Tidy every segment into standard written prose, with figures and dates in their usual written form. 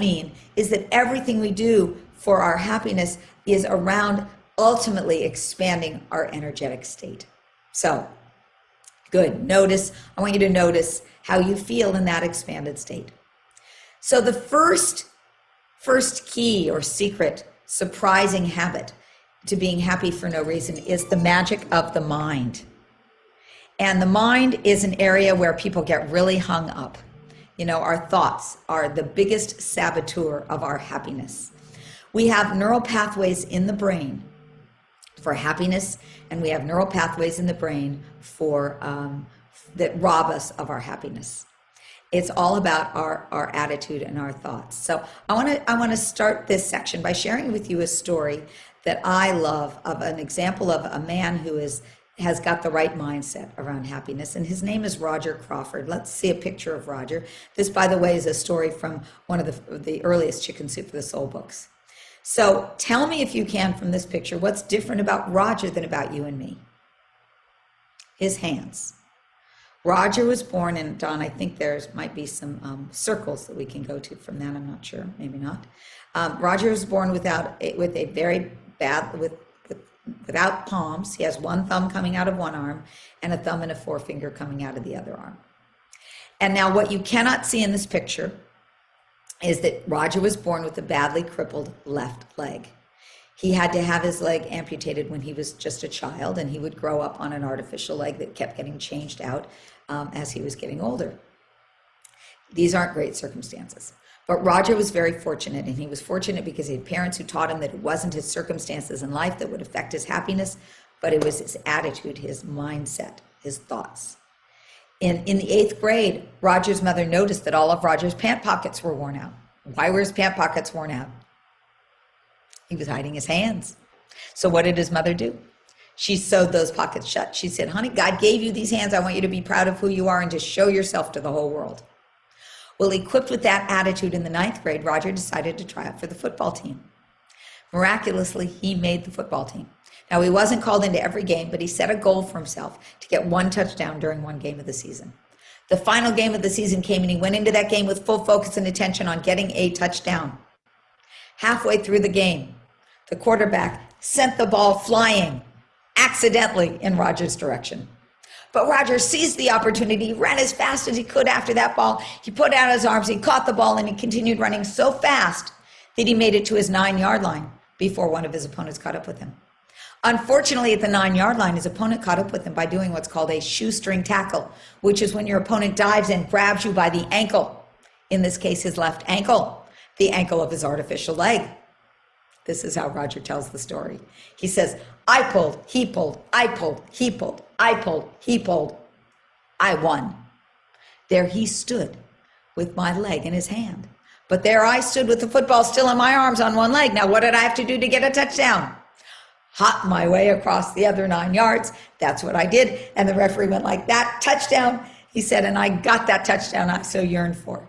mean is that everything we do for our happiness is around ultimately expanding our energetic state. So, good. I want you to notice how you feel in that expanded state. So the first key or secret, surprising habit to being happy for no reason is the magic of the mind. And the mind is an area where people get really hung up. You know, our thoughts are the biggest saboteur of our happiness. We have neural pathways in the brain for happiness, and we have neural pathways in the brain for that rob us of our happiness. It's all about our attitude and our thoughts. So I want to start this section by sharing with you a story that I love of an example of a man who has got the right mindset around happiness, and his name is Roger Crawford. Let's see a picture of Roger. This, by the way, is a story from one of the earliest Chicken Soup for the Soul books. So tell me if you can from this picture, what's different about Roger than about you and me? His hands. Roger was born, and Don, I think might be some circles that we can go to from that. I'm not sure, maybe not. Roger was born without palms. He has one thumb coming out of one arm and a thumb and a forefinger coming out of the other arm. And now what you cannot see in this picture is that Roger was born with a badly crippled left leg. He had to have his leg amputated when he was just a child, and he would grow up on an artificial leg that kept getting changed out as he was getting older. These aren't great circumstances. But Roger was very fortunate, and he was fortunate because he had parents who taught him that it wasn't his circumstances in life that would affect his happiness, but it was his attitude, his mindset, his thoughts. In the 8th grade, Roger's mother noticed that all of Roger's pant pockets were worn out. Why were his pant pockets worn out? He was hiding his hands. So what did his mother do? She sewed those pockets shut. She said, honey, God gave you these hands. I want you to be proud of who you are and to show yourself to the whole world. Well, equipped with that attitude in the 9th grade, Roger decided to try out for the football team. Miraculously, he made the football team. Now, he wasn't called into every game, but he set a goal for himself to get one touchdown during one game of the season. The final game of the season came, and he went into that game with full focus and attention on getting a touchdown. Halfway through the game, the quarterback sent the ball flying accidentally in Roger's direction. But Roger seized the opportunity, ran as fast as he could after that ball. He put out his arms, he caught the ball, and he continued running so fast that he made it to his 9-yard line before one of his opponents caught up with him. Unfortunately, at the 9-yard line, his opponent caught up with him by doing what's called a shoestring tackle, which is when your opponent dives and grabs you by the ankle. In this case, his left ankle, the ankle of his artificial leg. This is how Roger tells the story. He says, I pulled, he pulled, I pulled, he pulled, I pulled, he pulled. I won. There he stood with my leg in his hand. But there I stood with the football still in my arms on one leg. Now, what did I have to do to get a touchdown? Hop my way across the other 9 yards. That's what I did. And the referee went like that, touchdown. He said, and I got that touchdown I so yearned for.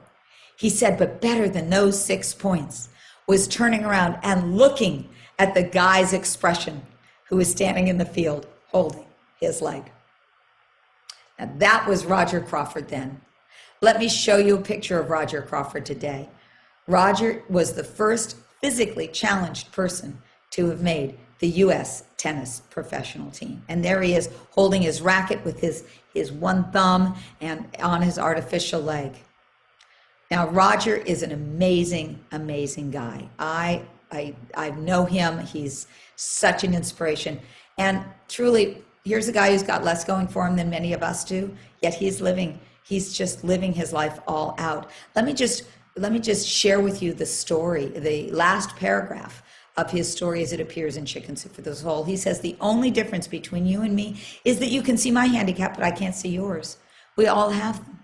He said, but better than those 6 points was turning around and looking at the guy's expression who was standing in the field holding his leg. Now that was Roger Crawford then. Let me show you a picture of Roger Crawford today. Roger was the first physically challenged person to have made the U.S. tennis professional team. And there he is holding his racket with his one thumb and on his artificial leg. Now, Roger is an amazing, amazing guy. I know him. He's such an inspiration. And truly, here's a guy who's got less going for him than many of us do, yet he's just living his life all out. Let me just share with you the story, the last paragraph of his story as it appears in Chicken Soup for the Soul. He says, the only difference between you and me is that you can see my handicap, but I can't see yours. We all have them.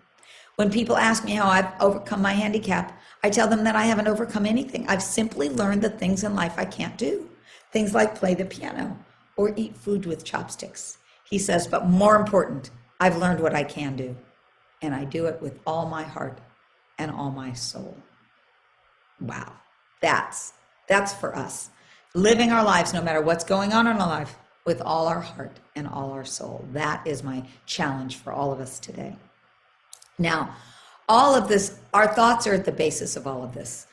When people ask me how I've overcome my handicap, I tell them that I haven't overcome anything. I've simply learned the things in life I can't do. Things like play the piano or eat food with chopsticks. He says, but more important, I've learned what I can do. And I do it with all my heart and all my soul. Wow, that's for us. Living our lives, no matter what's going on in our life, with all our heart and all our soul. That is my challenge for all of us today. Now, all of this, our thoughts are at the basis of all of this.